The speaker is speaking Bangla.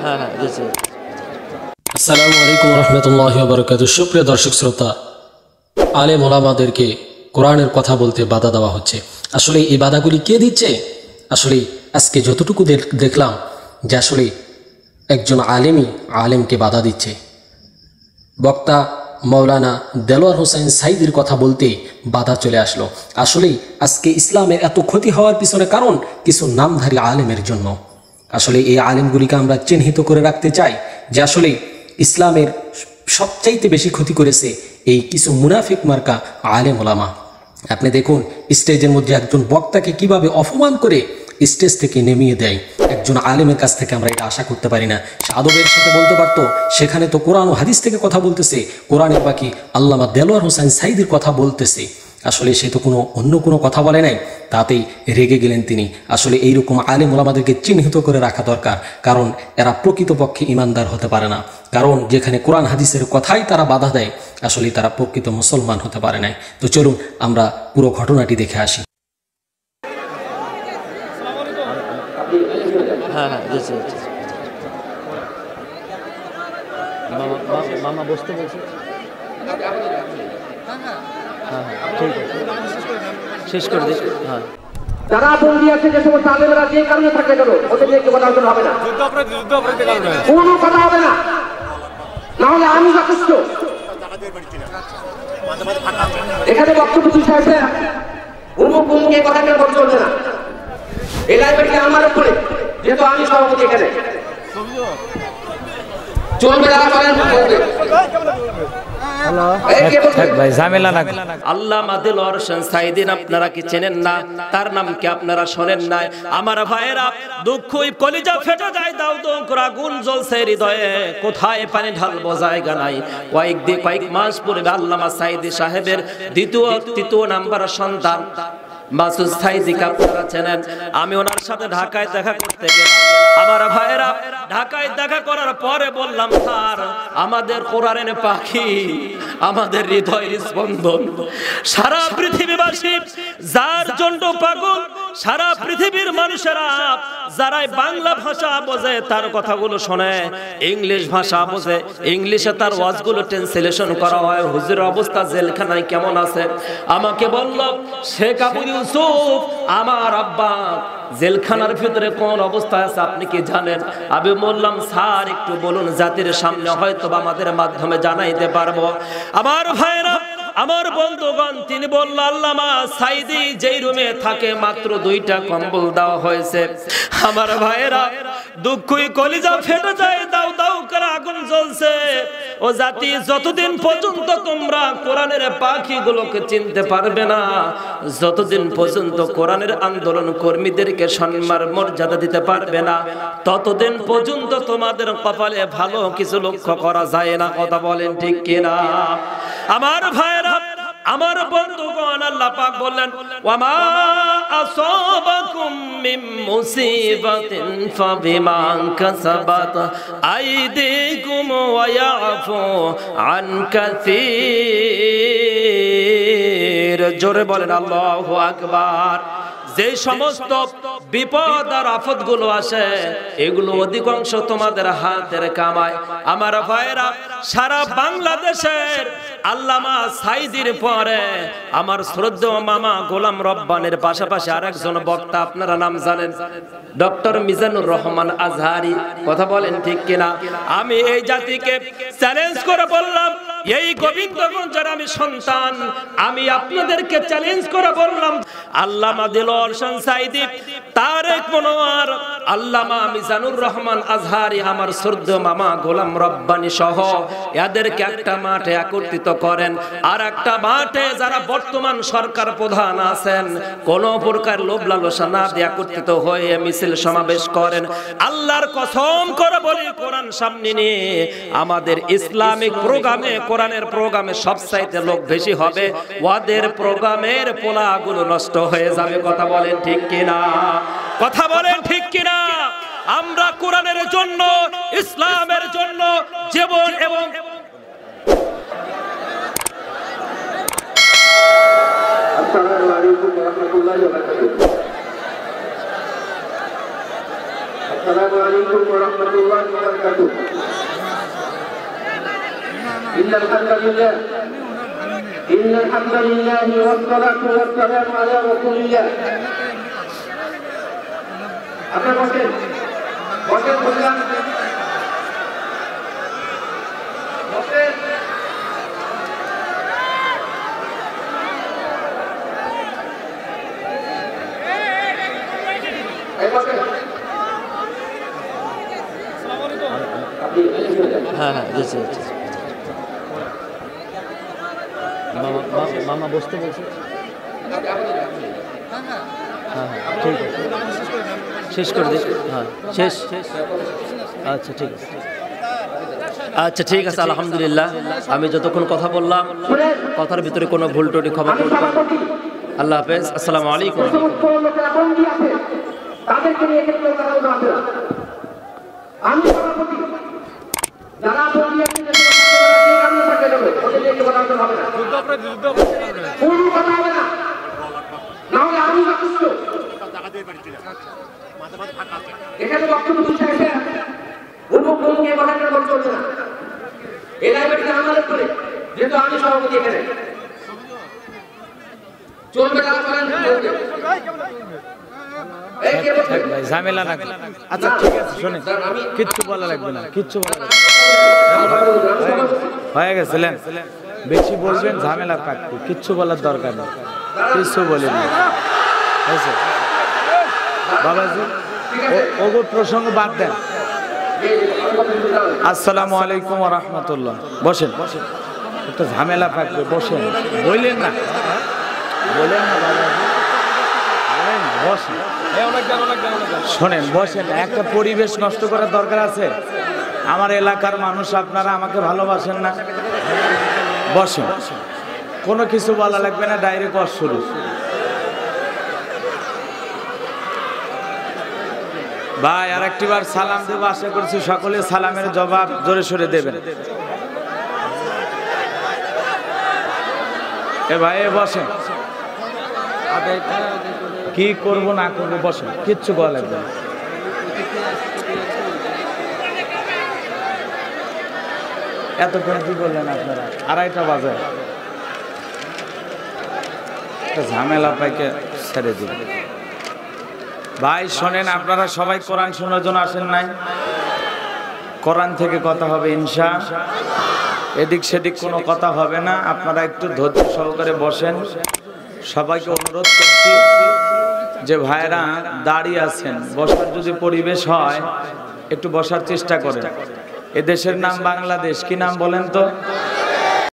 হ্যাঁ হ্যাঁ জি। আসসালামু আলাইকুম রহমতুল্লাহি ওয়া বারাকাতুহু। সুপ্রিয় দর্শক শ্রোতা, আলেম ওলামাদেরকে কোরআনের কথা বলতে বাধা দেওয়া হচ্ছে। আসলে এই বাধাগুলি কে দিচ্ছে? আসলে আজকে যতটুকু দেখলাম যে আসলে একজন আলেমকে বাধা দিচ্ছে। বক্তা মৌলানা দেলোয়ার হোসেন সাইদির কথা বলতে বাধা চলে আসলো। আসলেই আজকে ইসলামের এত ক্ষতি হওয়ার পিছনে কারণ কিছু নামধারী আলেমের জন্য। আসলে এই আলেমগুলিকে আমরা চিহ্নিত করে রাখতে চাই যে আসলে ইসলামের সবচাইতে বেশি ক্ষতি করেছে এই কিছু মুনাফিক মার্কা আলেম ওলামা। আপনি দেখুন স্টেজের মধ্যে একজন বক্তাকে কিভাবে অপমান করে স্টেজ থেকে নেমিয়ে দেয়। একজন আলেমের কাছ থেকে আমরা এটা আশা করতে পারি না। সে আদবের সাথে বলতে পারতো, সেখানে তো কোরআন ও হাদিস থেকে কথা বলতেছে, কোরআনের বাকি আল্লামা দেলোয়ার হোসেন সাইদির কথা বলতেছে। আসলে সে তো অন্য কোনো কথা বলে নাই, তাতেই রেগে গেলেন তিনি। আসলে এইরকম আলেম ওলামাদেরকে চিহ্নিত করে রাখা দরকার, কারণ এরা প্রকৃতপক্ষে ইমানদার হতে পারে না। কারণ যেখানে কোরআন হাদিসের কথাই তারা বাধা দেয়, আসলে তারা প্রকৃত মুসলমান হতে পারে নাই। তো চলুন আমরা পুরো ঘটনাটি দেখে আসি। হ্যাঁ হ্যাঁ জি। মামা বসতে বলছে। হ্যাঁ হ্যাঁ ঠিক আছে, শেষ করে দিস। হ্যাঁ, যারা বন্দী আছে, যে সমস্ত আলেমেরা যে কারণে থাকলে কেন, ওদের নিয়ে কথা হবে না, কোনো কথা হবে না। নাহলে আমি যথেষ্ট। এখানে বক্তব্য সাহেব উন্মুখে কথা কেন বলতে চলবে না। এই লাইব্রেরিটা আমার উপরে, যেহেতু আমি সভাপতি এখানে চলবে। আল্লামা দেলোয়ার হোসেন সাইদি আপনারা কি চেনেন না? তার নাম কি আপনারা শোনেন নাই? আমার ভাইয়েরা, দুঃখই কলিজা ফেটে যায়, দাও তো আগুন জ্বলছে হৃদয়ে, কোথায় পানি ঢালবো জায়গা নাই। কয়েক মাস পূর্বে আল্লামা সাইদি সাহেবের তৃতীয় নাম্বার সন্তান মাসুদ সাইদিকে আপনারা চেনেন। আমি ওনার সাথে ঢাকায় দেখা করতে গেলাম। আমার ভাইয়েরা, ঢাকায় দেখা করার পরে বললাম, স্যার আমাদের কোরআনের পাখি, আমাদের হৃদয়ের স্পন্দন, সারা পৃথিবীবাসী যার জন্য পাগল, সারা পৃথিবীর মানুষেরা যারাই বাংলা ভাষা বোঝে তার কথাগুলো শোনে, ইংলিশ ভাষা বোঝে, ইংলিশে তার ওয়াজগুলো ট্রান্সলেশন করা হয়। হুজুরের অবস্থা জেলখানায় কেমন আছে? আমাকে বলল, শেখ আবু ইউসুফ আমার আব্বা জেলখানার ভিতরে কোন অবস্থায় আছে আপনি কি জানেন? আমি বললাম, স্যার একটু বলুন, জাতির সামনে হয়তো আমাদের মাধ্যমে জানাইতে পারবো। আমার ভাইরা, আমার বন্ধুগণ, তিনি বলল, আল্লামা সাইদি যেই রুমে থাকে মাত্র 2টা কম্বল দেওয়া হয়েছে। আমার ভাইরা, দুঃখই কলিজা ফেটে যায়, দাও দাও করে আগুন জ্বলছে। ও জাতি, যতদিন পর্যন্ত তোমরা কোরআনের পাখিগুলোকে চিনতে পারবে না, যতদিন পর্যন্ত কোরআনের আন্দোলন কর্মীদেরকে সম্মান মর্যাদা দিতে পারবে না, ততদিন পর্যন্ত তোমাদের কপালে ভালো কিছু লক্ষ্য করা যায় না। কথা বলেন ঠিক কিনা? আমার ভাইরা, আমার বন্ধুগণ, আল্লাহ পাক বললেন, ওয়ামা আসাবাকুম মিন মুসিবাতিন ফাবিমা কাসাবাত আইদিকুম ওয়া ইয়াফু আন কাসীর। জোরে বলেন আল্লাহু আকবার। যে সমস্ত বিপদ আর আফতগুলো আসে, এগুলো অধিকাংশ তোমাদের হাতের কামাই। আমার ভাইরা, সারা বাংলাদেশের আল্লামা সাইদির পরে আমার শ্রদ্ধেয় মামা গোলাম রব্বানের পাশাপাশি আরেকজন বক্তা আপনারা নাম জানেন, ডক্টর মিজানুর রহমান আজহারি। কথা বলেন ঠিক কিনা? আমি এই জাতিকে চ্যালেঞ্জ করে বললাম, এই গোবিন্দগঞ্জের আমি সন্তান, আমি আপনাদেরকে চ্যালেঞ্জ করে বললাম, আল্লামা দেলোয়ার হোসেন সাইদি, তারেক মনোয়ার, আল্লামা মিজানুর রহমান আজহারি, আমার শ্রদ্ধেয় মামা গোলাম রব্বানী সহ এদেরকে একটা মাঠে একত্রিত করেন, আর একটা মাঠে যারা বর্তমান সরকার প্রধান আছেন কোন প্রকার লোভ লালসা না দিয়ে একত্রিত হয়ে মিছিল সমাবেশ করেন। আল্লাহর কসম করে বলি, কোরআন সামনে নিয়ে আমাদের ইসলামিক প্রোগ্রামে, কোরআনের প্রোগ্রামে সবচাইতে লোক বেশি হবে, ওদের প্রোগ্রামের পোলাগুলো নষ্ট হয়ে যাবে। কথা বলেন ঠিক কিনা? কথা বলেন ঠিক কিনা? আমরা কোরআনের জন্য, ইসলামের জন্য জীবন এবং আসসালামু আলাইকুম ওয়া রাহমাতুল্লাহি ওয়া বারাকাতুহু। السلام عليكم ورحمة الله وبركاته. إن الحمد لله والصلاة والسلام على رسول الله. আপনারা বসেন বসেন বললাম বসেন। হ্যাঁ হ্যাঁ জি জি মামা বসতে বলছে। হ্যাঁ হ্যাঁ ঠিক আছে শেষ করে দিন। হ্যাঁ শেষ আচ্ছা ঠিক আছে আচ্ছা ঠিক আছে আলহামদুলিল্লাহ। আমি যতক্ষণ কথা বললাম কথার ভিতরে কোনো ভুল টুটি ক্ষমা করবেন। আল্লাহ হাফেজ। আসসালামু আলাইকুম। তাদেরকে নিয়ে এখানে কেউ কথা বলতে হবে না। আমি সভাপতি যারা বলি আছে যে কারণে থাকে যাবে ওদের নিয়ে কথা বলতে হবে না। কোনো কথা হবে না, না হলে আমি যথেষ্ট এখানে বক্তব্য দিচ্ছে এসে উন্মুখ ভূমিকে কথা বলতে চলছে না। এই লাইব্রেরিতে আমাদের করে যেহেতু আমি সভাপতি এখানে চলবে না চলেন ঝামেলা না। আচ্ছা ঠিক আছে শোনেন কিচ্ছু বলা লাগবে না, কিচ্ছু বলা লাগবে হয়ে গেছিলেন। বেশি বলবেন ঝামেলা কাটবে, কিচ্ছু বলার দরকার নেই, কিচ্ছু বলেন বাবাজি। ওগো প্রসঙ্গ বাদ দেন। আসসালামু আলাইকুম ওয়া রাহমাতুল্লাহ। বসেন একটা ঝামেলা থাকবে, বসেন। বললেন না বলেন না বাবাজি, বসেন শোনেন বসেন। একটা পরিবেশ নষ্ট করার দরকার আছে? আমার এলাকার মানুষ আপনারা আমাকে ভালোবাসেন না? বসেন, কোনো কিছু বলা লাগবে না, ডাইরেক্ট ওয়াজ শুরু। ভাই আর একটিবার সালাম দেবো, আশা করছি সকলে সালামের জবাব জোরে সোরে দেবেন। এ ভাই বসেন, কি করব না করবো বসেন, কিচ্ছু বলা লাগবে না। এতক্ষণ কি করলেন আপনারা? 2:30 বাজে একটা ঝামেলা পাইকে ছেড়ে দিন। ভাই শোনেন, আপনারা সবাই কোরআন শোনার জন্য আসেন নাই? কোরআন থেকে কথা হবে ইনশা, এদিক সেদিক কোনো কথা হবে না। আপনারা একটু ধৈর্য সহকারে বসেন। সবাইকে অনুরোধ করছি যে ভাইরা দাঁড়িয়ে আছেন, বসার যদি পরিবেশ হয় একটু বসার চেষ্টা করেন। এ দেশের নাম বাংলাদেশ, কি নাম বলেন তো?